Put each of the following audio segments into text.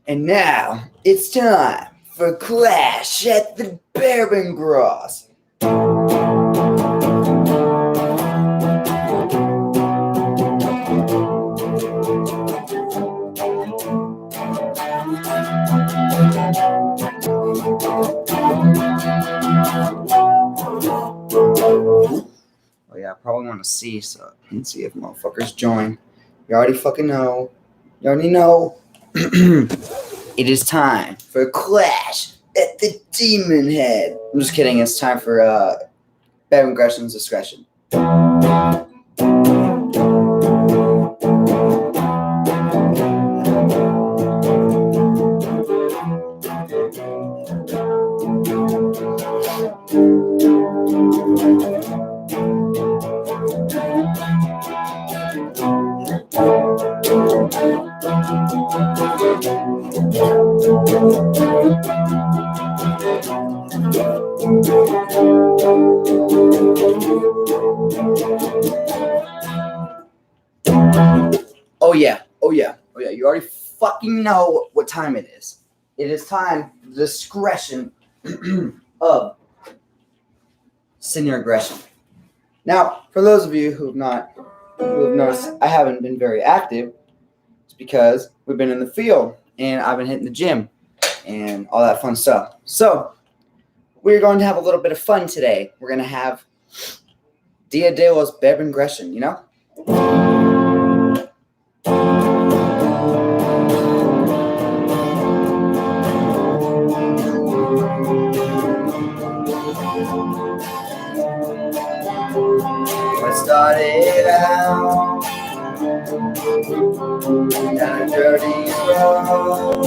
And now it's time for Clash at the Bourbon Gross. Oh yeah, I probably want to see so and see if motherfuckers join. You already fucking know. You already know. It is time for Clash at the Demon Head. I'm just kidding. It's time for Bourbon Gresham's discretion. Oh yeah. You already fucking know what time it is. It is time for the discretion of senior aggression. Now, for those of you who have noticed I haven't been very active, it's because we've been in the field and I've been hitting the gym and all that fun stuff. So we're going to have a little bit of fun today. We're going to have Dia de los Bourbon Gresham, you know? I started out down a dirty road.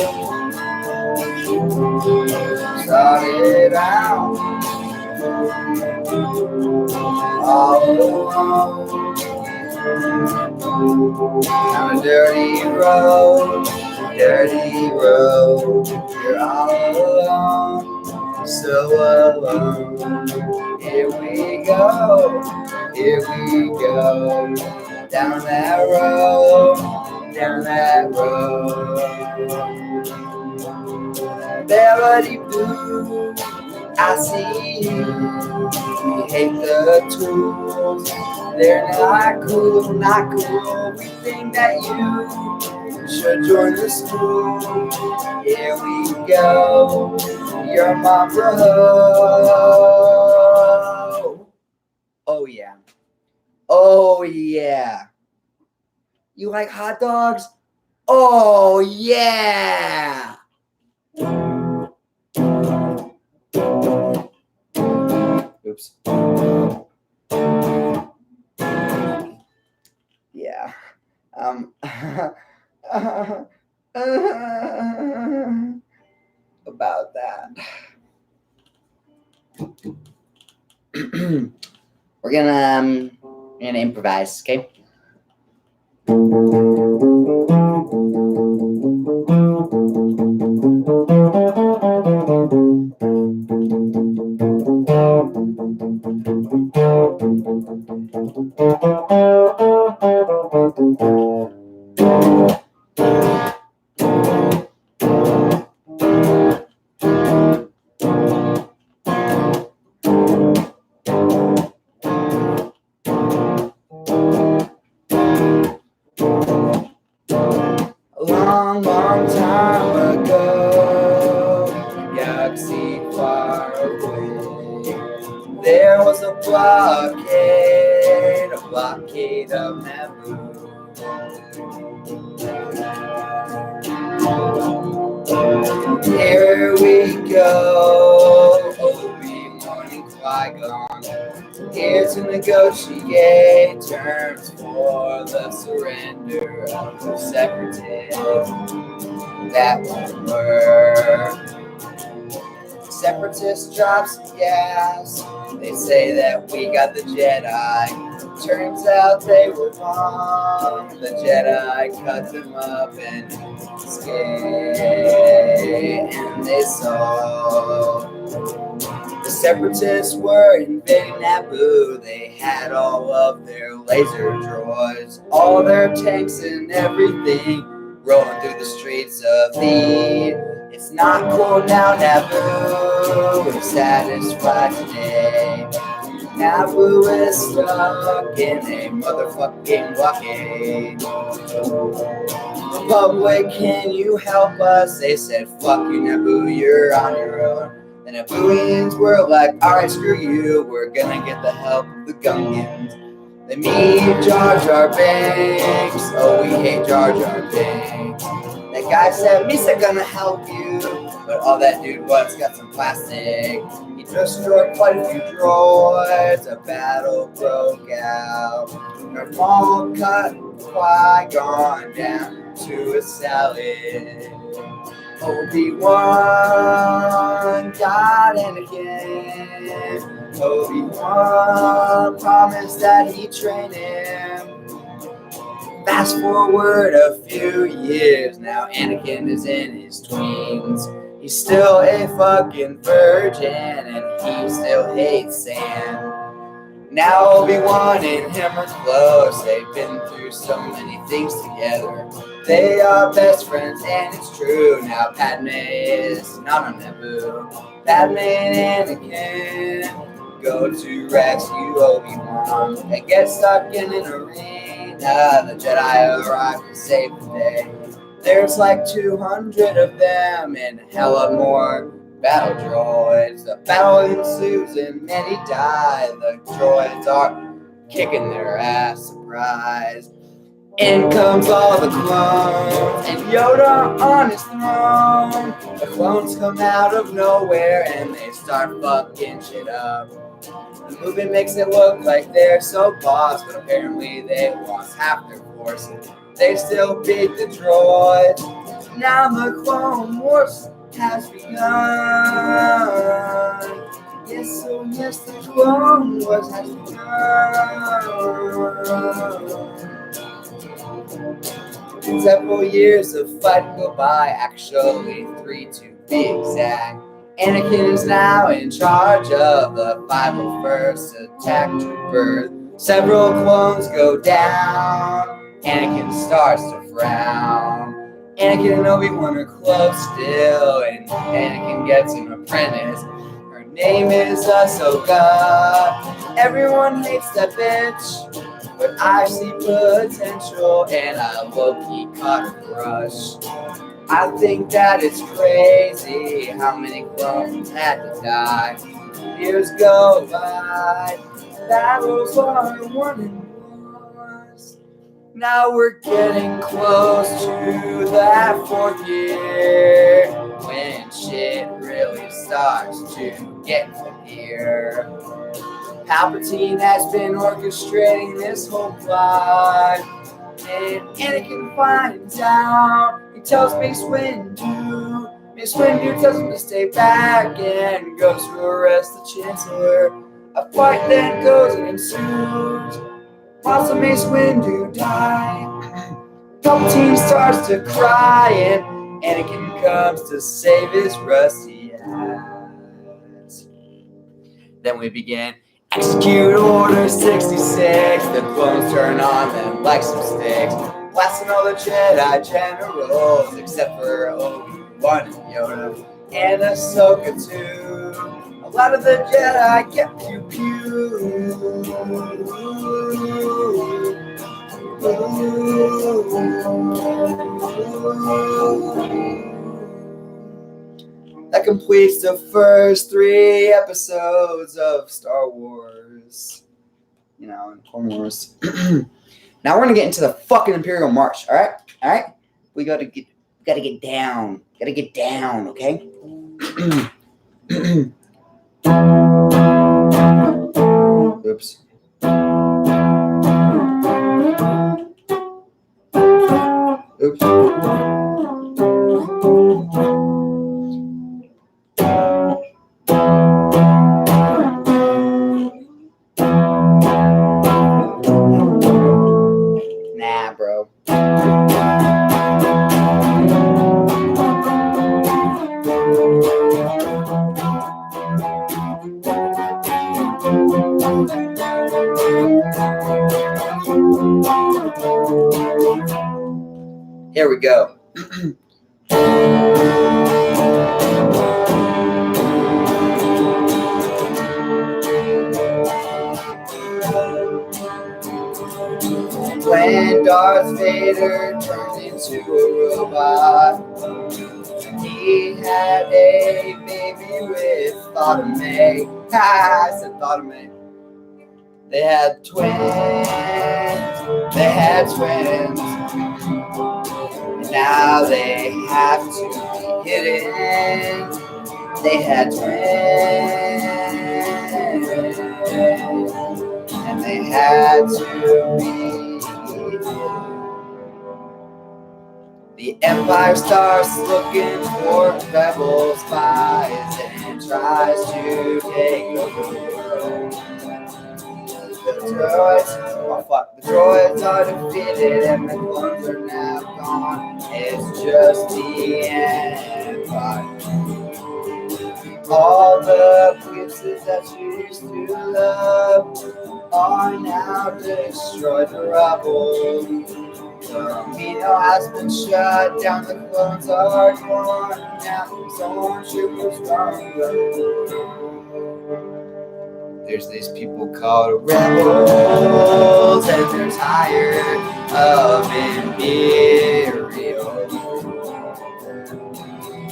Started out all alone down a dirty road. You're all alone, so alone. Here we go, down that road. Melody blue, I see you. We hate the tools, they're not cool. We think that you should join the school. Here we go, you're my bro. Oh yeah. You like hot dogs? Oh yeah. Oops. Yeah. About that. We're gonna improvise, okay? Long time ago, galaxy far away, there was a blockade of Naboo. Here we go, Obi-Wan and Qui-Gon, here to negotiate terms for the surrender of the separatists. That won't work. Separatist drops gas. They say that we got the Jedi. Turns out they were wrong. The Jedi cut them up and escaped. And they saw the Separatists were invading Naboo. They had all of their laser droids, all their tanks and everything. rolling through the streets of the. It's not cool now, Naboo. We're satisfied today. Naboo is stuck in a motherfucking blockade. Republic, can you help us? They said, fuck you, Naboo, you're on your own. The Nabooians were like, alright, screw you, we're gonna get the help of the Gungans. They meet Jar Jar Binks. Oh, we hate Jar Jar Binks. That guy said, Misa gonna help you. But all that dude was got some plastic. He destroyed quite a few droids. A battle broke out. Darth Maul cut Qui-Gon down to a salad. Obi-Wan got Anakin. Obi-Wan promised that he'd train him. Fast forward a few years, now Anakin is in his tweens. He's still a fucking virgin and he still hates sand. Now Obi-Wan and him are close, they've been through so many things together. They are best friends and it's true. Now Padme is not on Naboo. Padme and Anakin go to rescue Obi-Wan. They get stuck in an arena. The Jedi arrive to save the day. There's like 200 of them and hella more battle droids. The battle ensues and many die. The droids are kicking their ass, surprise. In comes all the clones and Yoda on his throne. The clones come out of nowhere and they start fucking shit up. The movie makes it look like they're so boss, but apparently they lost half their force. They still beat the droids. Now the Clone Wars has begun. Yes, oh yes, the Clone Wars has begun. Several years of fight go by, actually 3 to be exact. Anakin is now in charge of the 501st Attack Troopers. Several clones go down. Anakin starts to frown. Anakin and Obi-Wan are close still, and Anakin gets an apprentice. Her name is Ahsoka. Everyone hates that bitch, but I see potential, and I low-key caught her crush. I think that it's crazy how many clones had to die. Years go by, battles are won and lost. Now we're getting close to that 4th year, when shit really starts to get here. Palpatine has been orchestrating this whole plot, and Anakin finds out. He tells Mace Windu. Mace Windu tells him to stay back and goes to arrest the Chancellor. A fight then goes and ensues. Lots of Mace Windu die. Palpatine starts to cry and Anakin comes to save his rusty ass. Then we begin. Execute Order 66. The clones turn on them like some sticks, blasting all the Jedi generals except for Obi-Wan and Yoda and Ahsoka too. A lot of the Jedi get pew-pew. That completes the first 3 episodes of Star Wars. You know, and Clone Wars. Now we're gonna get into the fucking Imperial March. All right. We gotta get down. Gotta get down. Okay. Oops. Nah, bro. Here we go. later turned into a robot. He had a baby with Thautomate. Ha! I said Thautomate. They had twins. And now they have to be hidden. They had twins. And they had to be hidden. The Empire starts looking for rebel spies and tries to take over the world. The droids are defeated and the clones are now gone. It's just the Empire. All the places that you used to love are now destroyed to rubble. The Amino has been shut down, the clones are gone. Now stormtroopers run. There's these people called rebels, and they're tired of Imperial.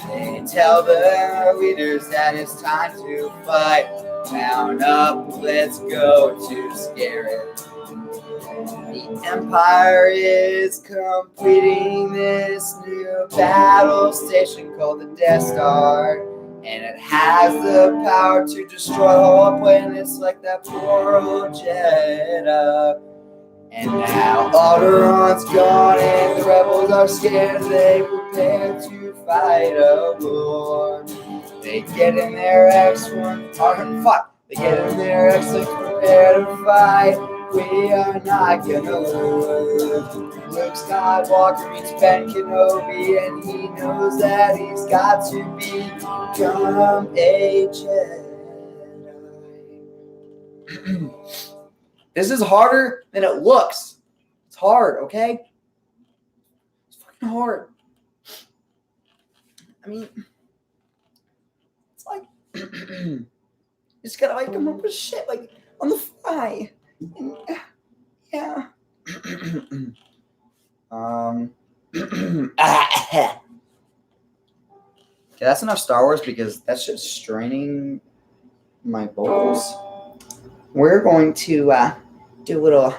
They tell their leaders that it's time to fight. Mount up, let's go to scare it. The Empire is completing this new battle station called the Death Star, and it has the power to destroy whole planets like that poor old Jeddah. And now Alderaan's gone and the rebels are scared. They prepare to fight a war. They get in their X-Wing, They get in their X-Wing, prepare to fight. We are not gonna lose. Luke Skywalker meets Ben Kenobi, and he knows that he's got to become a Jedi. This is harder than it looks. It's hard, okay? It's fucking hard. I mean, it's like you just gotta like come up with shit like on the fly. And, yeah. Okay, that's enough Star Wars because that's just straining my vocals. We're going to do a little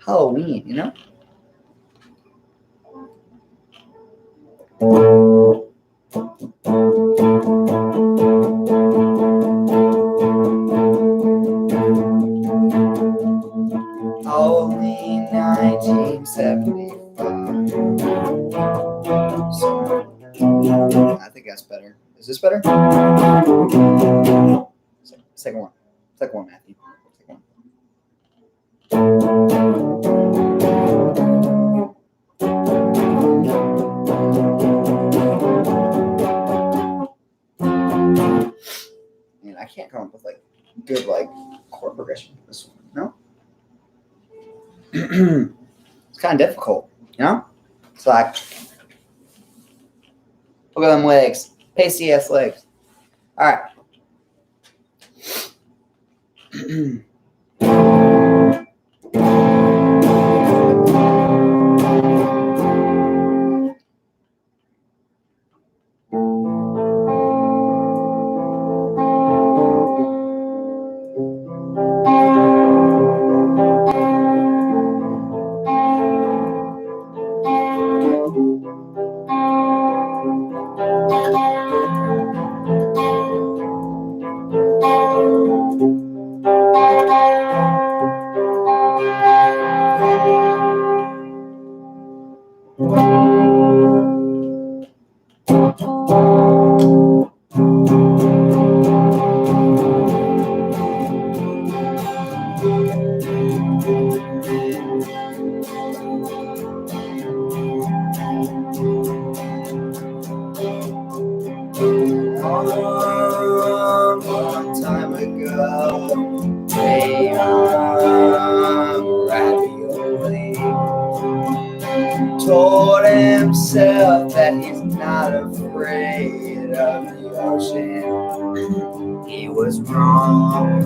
Halloween, you know? Halloween 1975. So, I think that's better. Is this better? Second one. Second one, Matthew. Second one. Man, I can't come up with like good like chord progression for this one. No? It's kind of difficult, you know? It's like, look at them legs. Pasty ass legs. All right. Long time ago, a ravioli told himself that he's not afraid of the ocean. He was wrong.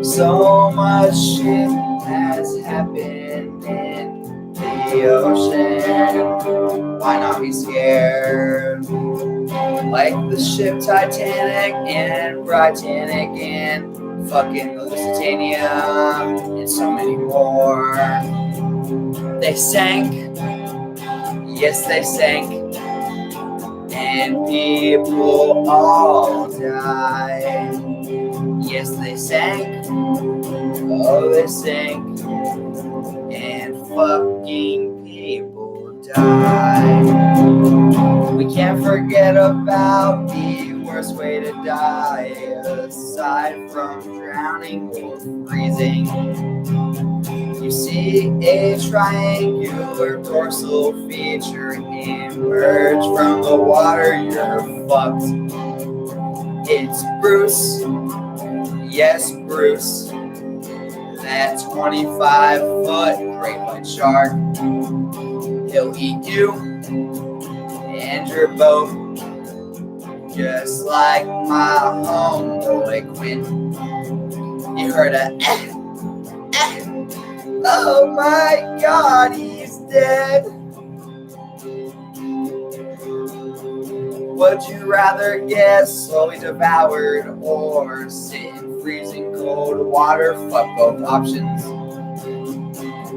So much shit has happened in the ocean. Why not be scared? Like the ship Titanic and Britannic and fucking Lusitania and so many more. They sank, yes they sank, and people all died. Yes they sank, oh they sank, and fucking people died. We can't forget about the worst way to die, aside from drowning or freezing. You see a triangular dorsal feature emerge from the water, you're fucked. It's Bruce, yes Bruce, that 25-foot great white shark. He'll eat you and your boat, just like my homeboy Quinn. You heard a oh my God, he's dead. Would you rather get slowly devoured or sit in freezing cold water? Fuck both options.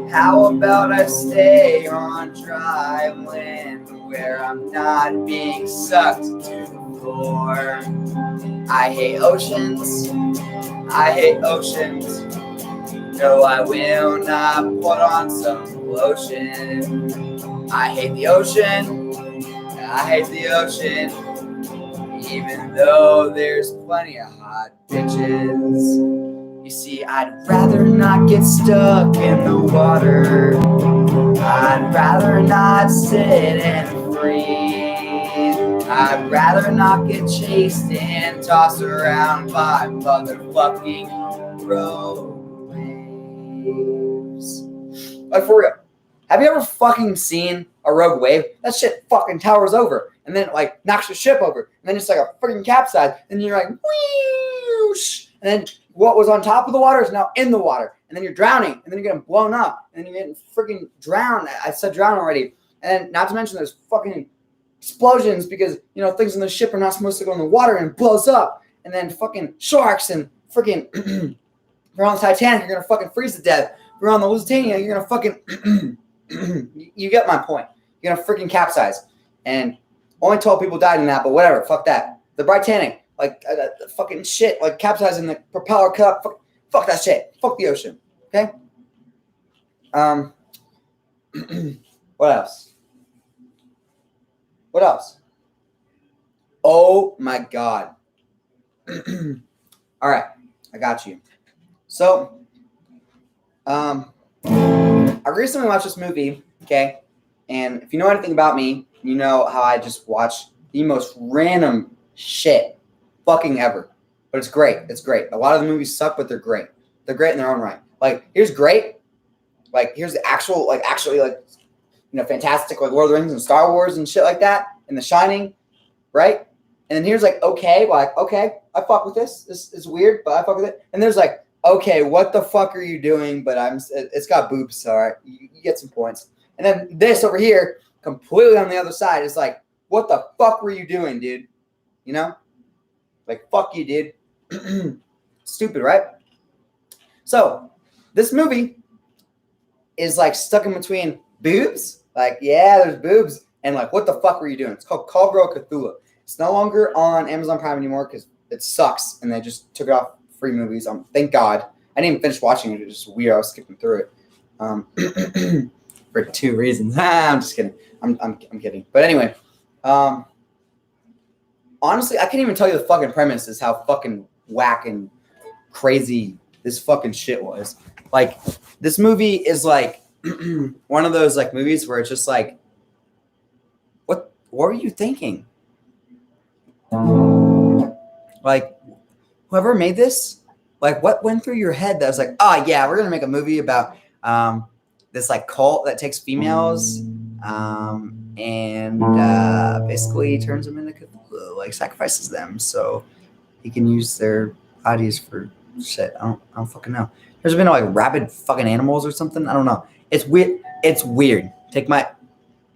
How about I stay on dry land where I'm not being sucked to the floor? I hate oceans, I hate oceans. No, I will not put on some lotion. I hate the ocean, I hate the ocean. Even though there's plenty of hot bitches. You see, I'd rather not get stuck in the water. I'd rather not sit and freeze. I'd rather not get chased and tossed around by motherfucking waves. Like, for real. Have you ever fucking seen a rogue wave? That shit fucking towers over. And then it like knocks your ship over. And then it's like a freaking capsize. And you're like, whoosh. And then what was on top of the water is now in the water. And then you're drowning. And then you're getting blown up. And then you're getting freaking drowned. I said drown already. And not to mention there's fucking explosions because, you know, things in the ship are not supposed to go in the water and it blows up. And then fucking sharks and freaking, if you're on the Titanic, you're going to fucking freeze to death. If you're on the Lusitania, you're going to fucking, you get my point. You're going to freaking capsize. And only 12 people died in that, but whatever. Fuck that. The Britannic, like fucking shit, like capsizing the propeller cut. Fuck that shit. Fuck the ocean. Okay? What else? What else? Oh my God. All right. I got you. So, I recently watched this movie, okay? And if you know anything about me, you know how I just watch the most random shit fucking ever. But it's great. It's great. A lot of the movies suck, but they're great. They're great in their own right. Like, here's great. Like, here's the actual, like, actually, like, you know, fantastic, like, Lord of the Rings and Star Wars and shit like that. And The Shining, right? And then here's, like, okay, like, okay, I fuck with this. This is weird, but I fuck with it. And there's, like, okay, what the fuck are you doing? But it's got boobs, all right? You get some points. And then this over here, completely on the other side, is like, what the fuck were you doing, dude? You know? Like, fuck you, dude. Stupid, right? So, this movie is, like, stuck in between boobs. Like, yeah, there's boobs. And, like, what the fuck were you doing? It's called Call Girl Cthulhu. It's no longer on Amazon Prime anymore because it sucks. And they just took it off free movies. Thank God. I didn't even finish watching it. It was just weird. I was skipping through it. For 2 reasons. I'm just kidding. I'm kidding. But anyway, honestly, I can't even tell you the fucking premise is how fucking whack and crazy this fucking shit was. Like, this movie is like one of those like movies where it's just like, what were you thinking? Like, whoever made this, like, what went through your head that was like, oh yeah, we're gonna make a movie about this like cult that takes females and basically turns them into Cthulhu, like sacrifices them so he can use their bodies for Shit, I don't fucking know. There's been like rabid fucking animals or something. I don't know. It's weird. It's weird. Take my.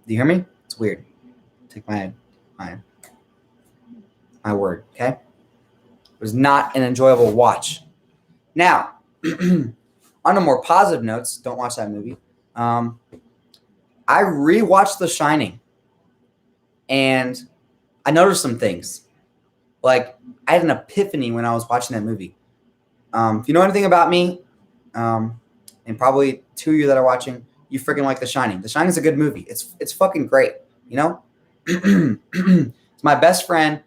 Do you hear me? It's weird. Take my word. Okay. It was not an enjoyable watch. Now, on a more positive notes, don't watch that movie. I rewatched The Shining, and I noticed some things. Like, I had an epiphany when I was watching that movie. If you know anything about me, and probably two of you that are watching, you freaking like The Shining. The Shining is a good movie. It's fucking great. You know, it's my best friend,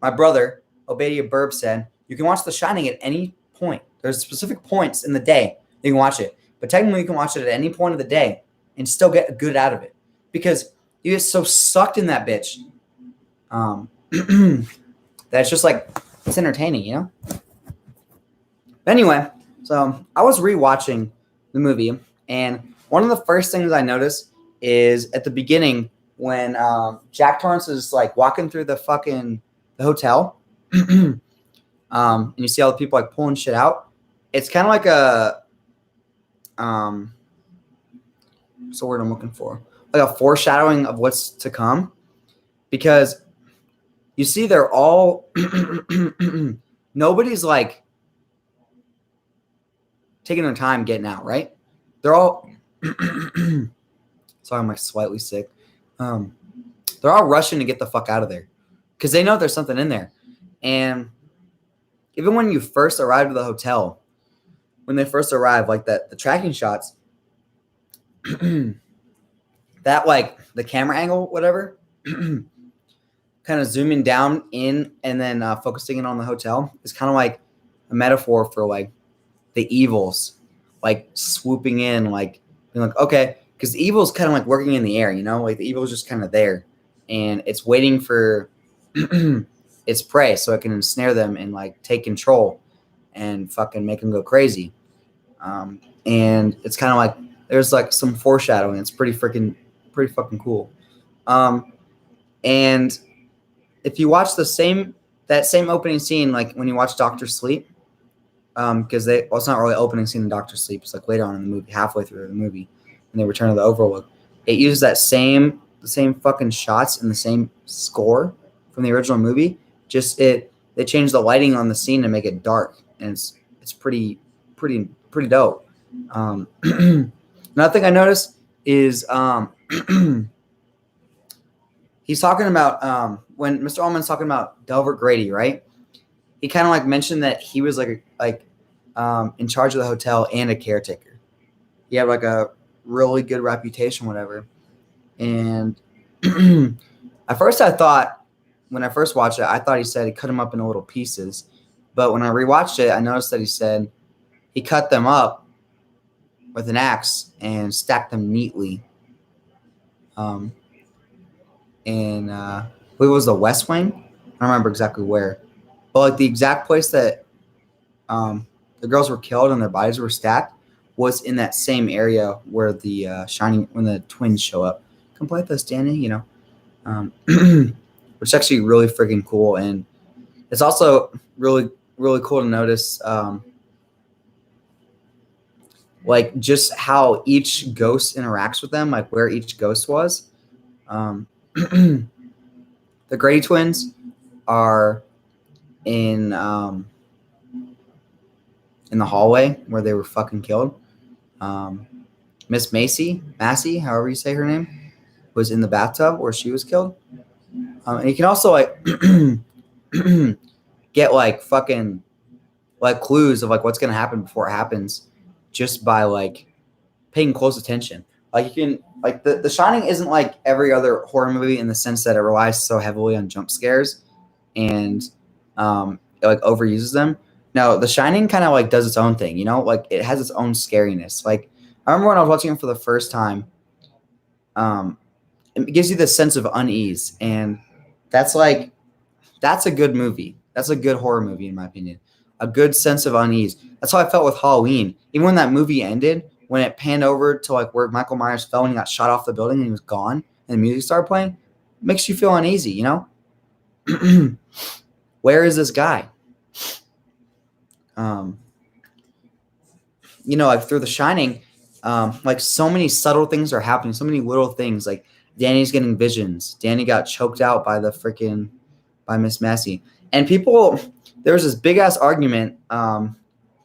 my brother, Obadiah Burb said you can watch The Shining at any point. There's specific points in the day you can watch it, but technically you can watch it at any point of the day and still get good out of it because you get so sucked in that bitch that it's just like it's entertaining, you know. But anyway, so I was rewatching the movie, and one of the first things I noticed is at the beginning when Jack Torrance is like walking through the hotel, and you see all the people like pulling shit out. It's kind of like a what's the word I'm looking for? Like a foreshadowing of what's to come, because you see they're all nobody's like taking their time getting out, right? They're all sorry, I'm like slightly sick. They're all rushing to get the fuck out of there because they know there's something in there. And even when you first arrive to the hotel, when they first arrive, like that, the tracking shots, that like the camera angle, whatever, kind of zooming down in and then focusing in on the hotel is kind of like a metaphor for like the evils, like swooping in, like being like, okay, because the evil is kind of like working in the air, you know, like the evil is just kind of there and it's waiting for its prey so it can ensnare them and like take control and fucking make them go crazy. And it's kind of like there's like some foreshadowing. It's pretty fucking cool. And if you watch that same opening scene, like when you watch Doctor Sleep, because it's not really opening scene in Doctor Sleep. It's like later on in the movie, halfway through the movie, when they return to the Overlook. It uses the same fucking shots and the same score from the original movie. Just they changed the lighting on the scene to make it dark, and it's pretty dope. Another thing I noticed is he's talking about when Mr. Ullman's talking about Delbert Grady, right? He kind of like mentioned that he was like in charge of the hotel and a caretaker. He had like a really good reputation, whatever. And at first when I first watched it, I thought he said he cut them up into little pieces. But when I rewatched it, I noticed that he said he cut them up with an axe and stacked them neatly. And I believe it was the West Wing. I don't remember exactly where. But like the exact place that the girls were killed and their bodies were stacked was in that same area where the when the twins show up. Complete the standing, you know, which is actually really freaking cool. And it's also really, really cool to notice like just how each ghost interacts with them, like where each ghost was. The Grady twins are in the hallway where they were fucking killed. Miss Massey, however you say her name, was in the bathtub where she was killed. And you can also like get like fucking like clues of like what's gonna happen before it happens just by like paying close attention. Like you can like the Shining isn't like every other horror movie in the sense that it relies so heavily on jump scares and it like overuses them. No, The Shining kind of like does its own thing, you know, like it has its own scariness. Like I remember when I was watching it for the first time, it gives you this sense of unease, and that's a good movie. That's a good horror movie in my opinion. A good sense of unease. That's how I felt with Halloween. Even when that movie ended, when it panned over to like where Michael Myers fell and he got shot off the building and he was gone, and the music started playing, it makes you feel uneasy, you know. Where is this guy? Like through The Shining, like so many subtle things are happening, so many little things. Like Danny's getting visions. Danny got choked out by Miss Massey, and there was this big ass argument on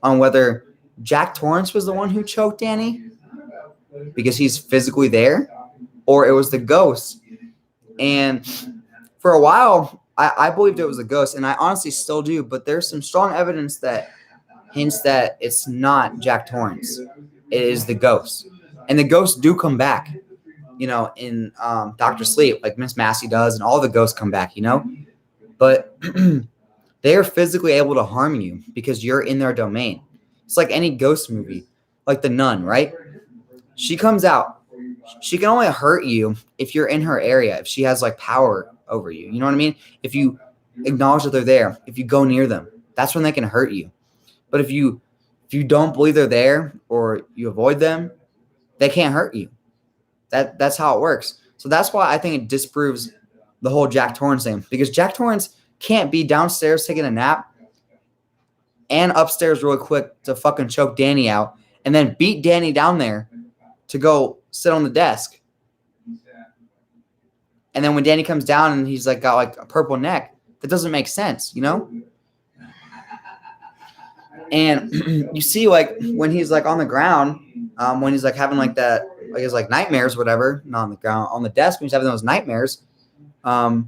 whether Jack Torrance was the one who choked Danny because he's physically there, or it was the ghost. And for a while, I believed it was a ghost, and I honestly still do. But there's some strong evidence that hints that it's not Jack Torrance. It is the ghost. And the ghosts do come back, in Dr. Sleep, like Miss Massey does, and all the ghosts come back, But they are physically able to harm you because you're in their domain. It's like any ghost movie, like The Nun, right? She comes out. She can only hurt you if you're in her area, if she has like power over you. You know what I mean? If you acknowledge that they're there, if you go near them, that's when they can hurt you. But if you don't believe they're there or you avoid them, they can't hurt you. That's how it works. So that's why I think it disproves the whole Jack Torrance thing, because Jack Torrance can't be downstairs taking a nap and upstairs really quick to fucking choke Danny out and then beat Danny down there to go sit on the desk. And then when Danny comes down and he's like got like a purple neck, that doesn't make sense, And you see, like when he's like on the ground, when he's like having like that, like his like nightmares, whatever, not on the ground, on the desk, when he's having those nightmares, I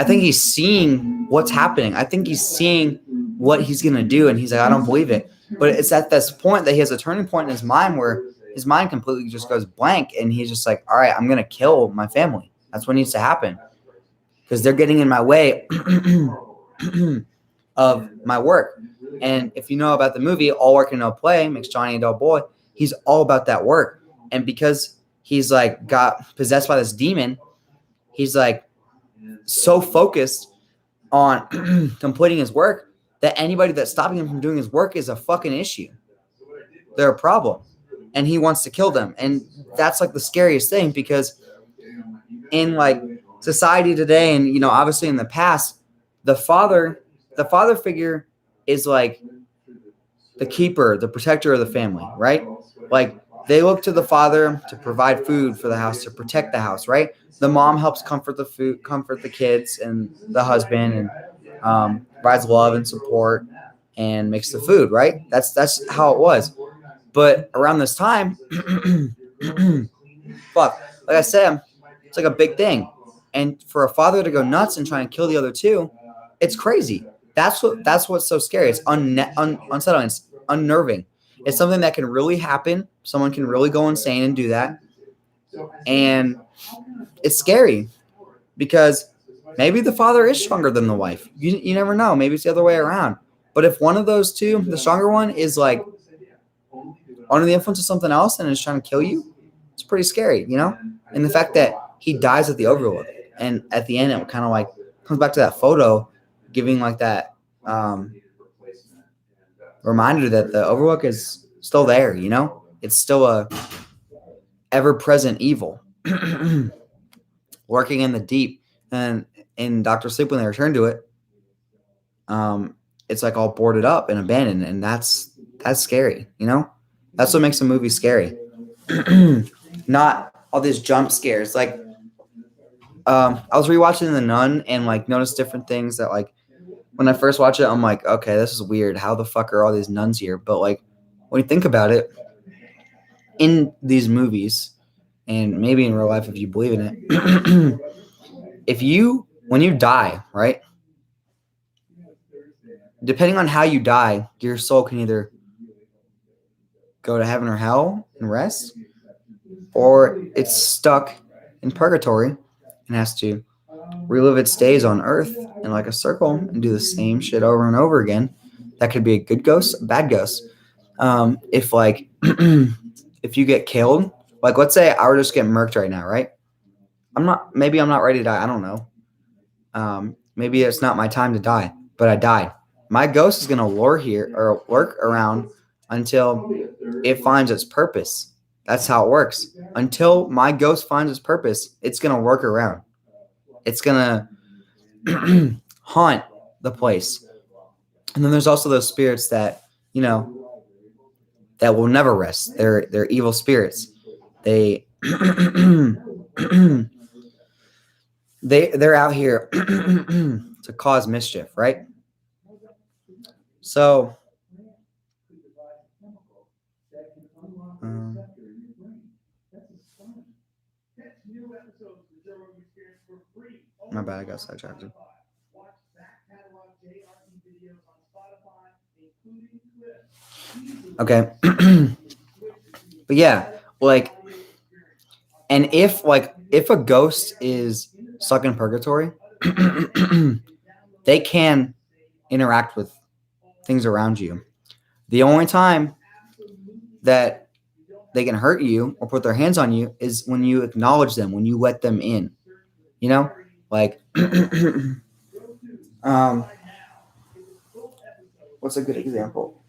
think he's seeing what's happening. I think he's seeing what he's gonna do, and he's like, I don't believe it. But it's at this point that he has a turning point in his mind where his mind completely just goes blank, and he's just like, all right, I'm gonna kill my family. That's what needs to happen because they're getting in my way of my work. And if you know about the movie All Work and No Play makes Johnny a dull boy, he's all about that work. And because he's like got possessed by this demon, he's like so focused on completing his work that anybody that's stopping him from doing his work is a fucking issue. They're a problem. And he wants to kill them. And that's like the scariest thing, because in like society today, and obviously in the past, the father figure is like the keeper, the protector of the family, right? Like they look to the father to provide food for the house, to protect the house, right? The mom helps comfort the kids and the husband, and provides love and support and makes the food, right? That's how it was. But around this time, like I said, it's like a big thing. And for a father to go nuts and try and kill the other two, it's crazy. That's what's so scary. It's unsettling. It's unnerving. It's something that can really happen. Someone can really go insane and do that. And it's scary because maybe the father is stronger than the wife. You never know. Maybe it's the other way around. But if one of those two, the stronger one, is like under the influence of something else and is trying to kill you, it's pretty scary, And the fact that he dies at the Overlook, and at the end it kind of like comes back to that photo, giving like that reminder that the Overlook is still there, It's still a ever-present evil working in the deep. And in Dr. Sleep, when they return to it, it's like all boarded up and abandoned, and that's scary, That's what makes a movie scary. Not all these jump scares. Like I was rewatching The Nun and like noticed different things that like when I first watched it, I'm like, okay, this is weird. How the fuck are all these nuns here? But like when you think about it, in these movies, and maybe in real life if you believe in it, when you die, right? Depending on how you die, your soul can either go to heaven or hell and rest, or it's stuck in purgatory and has to relive its days on earth in like a circle and do the same shit over and over again. That could be a good ghost, a bad ghost. If like if you get killed, like let's say I were just getting murked right now, right? Maybe I'm not ready to die. I don't know. Maybe it's not my time to die, but I died. My ghost is gonna lurk around until it finds its purpose. That's how it works. Until my ghost finds its purpose, it's gonna work around. It's gonna haunt the place And then there's also those spirits that, that will never rest. They're evil spirits. They they're out here to cause mischief, right? So my bad, I got sidetracked. Okay. But yeah, like, and if a ghost is stuck in purgatory, they can interact with things around you. The only time that they can hurt you or put their hands on you is when you acknowledge them, when you let them in. Like what's a good example?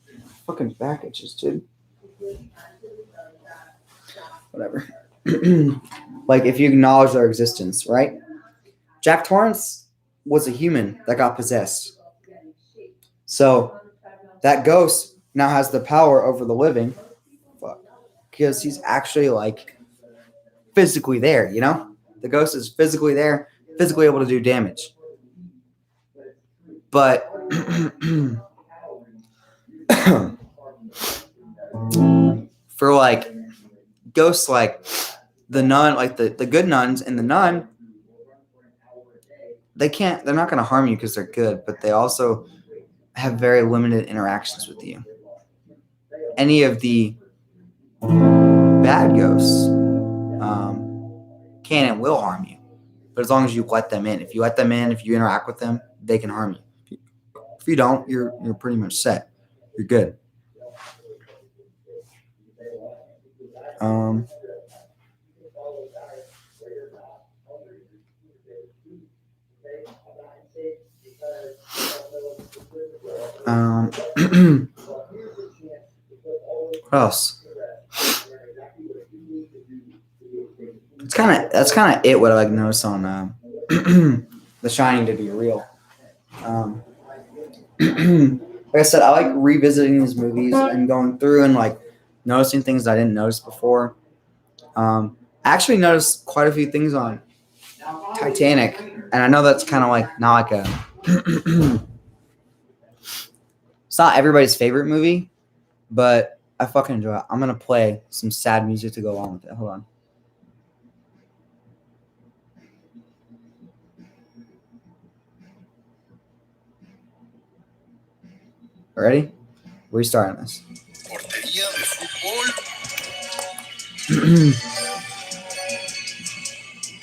Fucking back itches, dude. Whatever. Like if you acknowledge their existence, right? Jack Torrance was a human that got possessed. So that ghost now has the power over the living. Because he's actually like physically there, The ghost is physically there, physically able to do damage. But for like ghosts like the nun, like the good nuns and the nun, they're not going to harm you because they're good, but they also have very limited interactions with you. Any of the bad ghosts can and will harm you, but as long as you let them in. If you let them in, if you interact with them, they can harm you. If you don't, you're pretty much set. You're good. What else? That's kind of it. What I like notice on The Shining to be real. Like I said, I like revisiting these movies and going through and like noticing things that I didn't notice before. I actually noticed quite a few things on Titanic, and I know that's kind of like not like a it's not everybody's favorite movie, but I fucking enjoy it. I'm gonna play some sad music to go along with it. Hold on. Ready? We're starting this.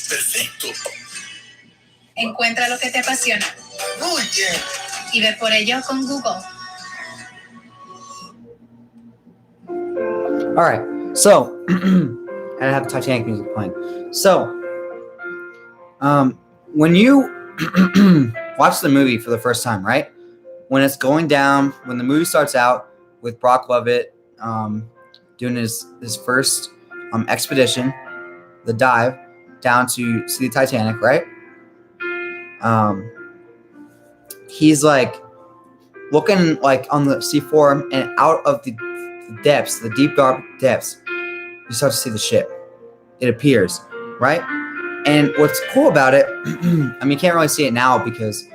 Perfecto. Encuentra lo que te apasiona. Muy bien. Y ve por ello con Google. All right. So, I have Titanic music playing. So, when you watch the movie for the first time, right? When it's going down, when the movie starts out with Brock Lovett doing his first expedition, the dive down to see the Titanic, right? He's like looking like on the seafloor, and out of the depths, the deep dark depths, you start to see the ship. It appears, right? And what's cool about it, I mean, you can't really see it now because,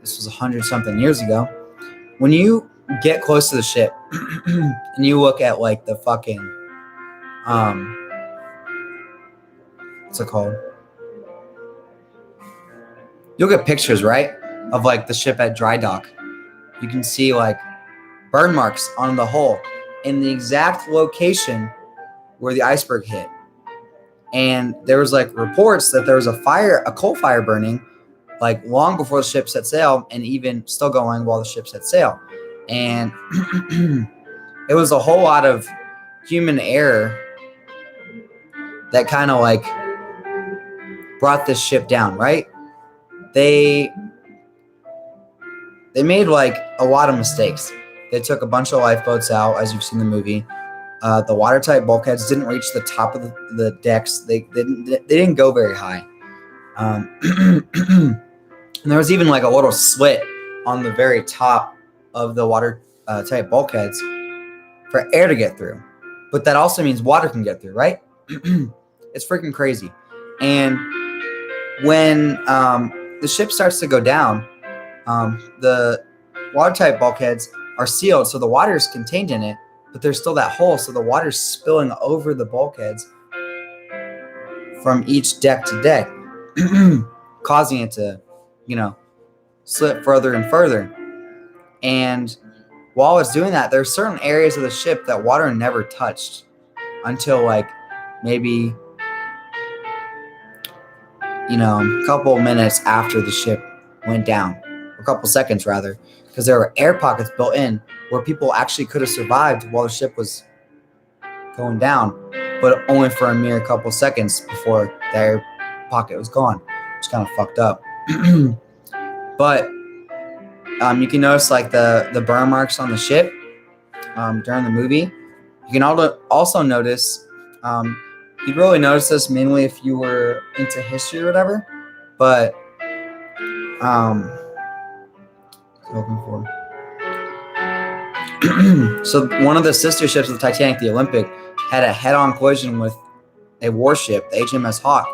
this was 100-something years ago. When you get close to the ship and you look at like the fucking, what's it called? You'll get pictures, right? Of like the ship at dry dock. You can see like burn marks on the hull in the exact location where the iceberg hit. And there was like reports that there was a coal fire burning like long before the ship set sail, and even still going while the ship set sail. And it was a whole lot of human error that kind of like brought this ship down, right? They made like a lot of mistakes. They took a bunch of lifeboats out, as you've seen in the movie. The watertight bulkheads didn't reach the top of the decks. They didn't go very high. And there was even like a little slit on the very top of the water type bulkheads for air to get through. But that also means water can get through, right? It's freaking crazy. And when the ship starts to go down, the water type bulkheads are sealed, so the water is contained in it, but there's still that hole, so the water's spilling over the bulkheads from each deck to deck, causing it to, slip further and further. And while it's doing that, there's certain areas of the ship that water never touched until maybe a couple minutes after the ship went down, or a couple seconds rather, because there were air pockets built in where people actually could have survived while the ship was going down, but only for a mere couple seconds before the air pocket was gone, which kind of fucked up. But you can notice the burn marks on the ship during the movie. You can also notice, you'd really notice this mainly if you were into history or whatever, but so one of the sister ships of the Titanic, the Olympic, had a head-on collision with a warship, the HMS Hawk,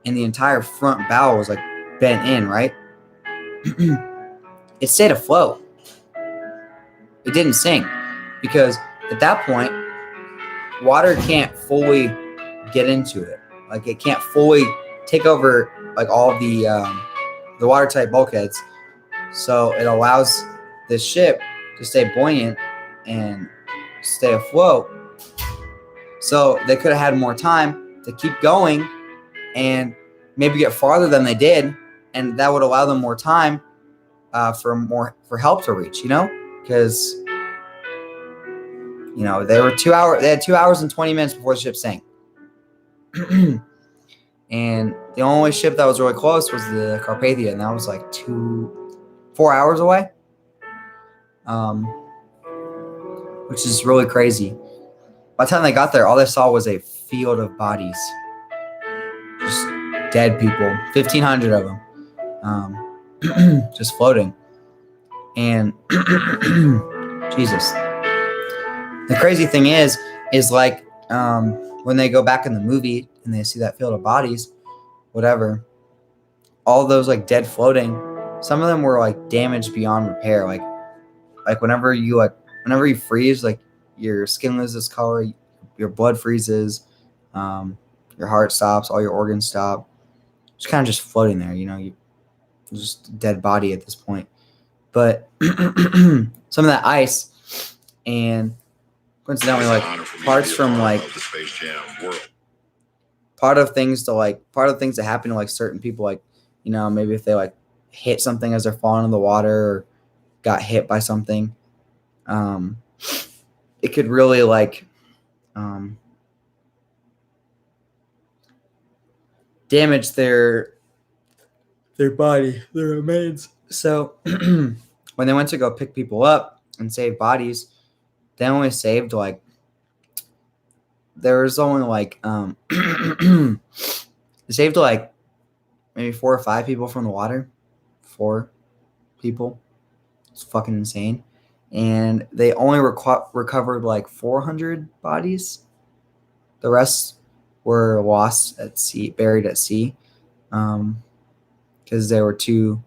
and the entire front bow was bent in, right? It stayed afloat. It didn't sink because at that point, water can't fully get into it. It can't fully take over all of the water-tight bulkheads. So it allows the ship to stay buoyant and stay afloat. So they could have had more time to keep going and maybe get farther than they did, and that would allow them more time for help to reach. Because they were 2 hours. They had 2 hours and 20 minutes before the ship sank. And the only ship that was really close was the Carpathia, and that was 4 hours away, which is really crazy. By the time they got there, all they saw was a field of bodies, just dead people, 1,500 of them, just floating. And Jesus, the crazy thing is when they go back in the movie and they see that field of bodies, whatever, all those dead floating, some of them were damaged beyond repair. Whenever you freeze, your skin loses color, your blood freezes, your heart stops, all your organs stop. It's kind of just floating there, you're just a dead body at this point. But some of that ice and coincidentally parts from the Space Jam world. Part of things that happen to certain people, maybe if they hit something as they're falling in the water or got hit by something, it could really damage their body, their remains. So when they went to go pick people up and save bodies, they only saved there was only they saved maybe 4 or 5 people from the water. 4 people. It's fucking insane. And they only recovered 400 bodies. The rest were lost at sea, buried at sea, because they were too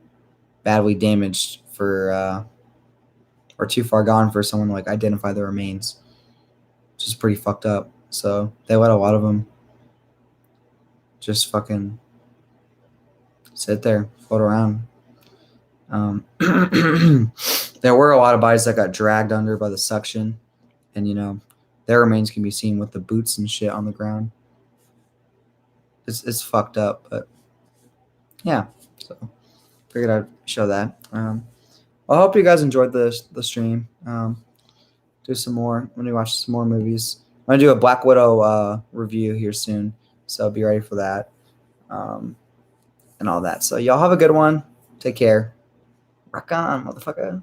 badly damaged or too far gone for someone to identify the remains, which is pretty fucked up. So they let a lot of them just fucking sit there, float around. There were a lot of bodies that got dragged under by the suction, and their remains can be seen with the boots and shit on the ground. It's fucked up, but yeah. So figured I'd show that. Well, I hope you guys enjoyed the stream. Do some more. I'm gonna watch some more movies. I'm gonna do a Black Widow review here soon, so be ready for that, and all that. So y'all have a good one. Take care. Rock on, motherfucker.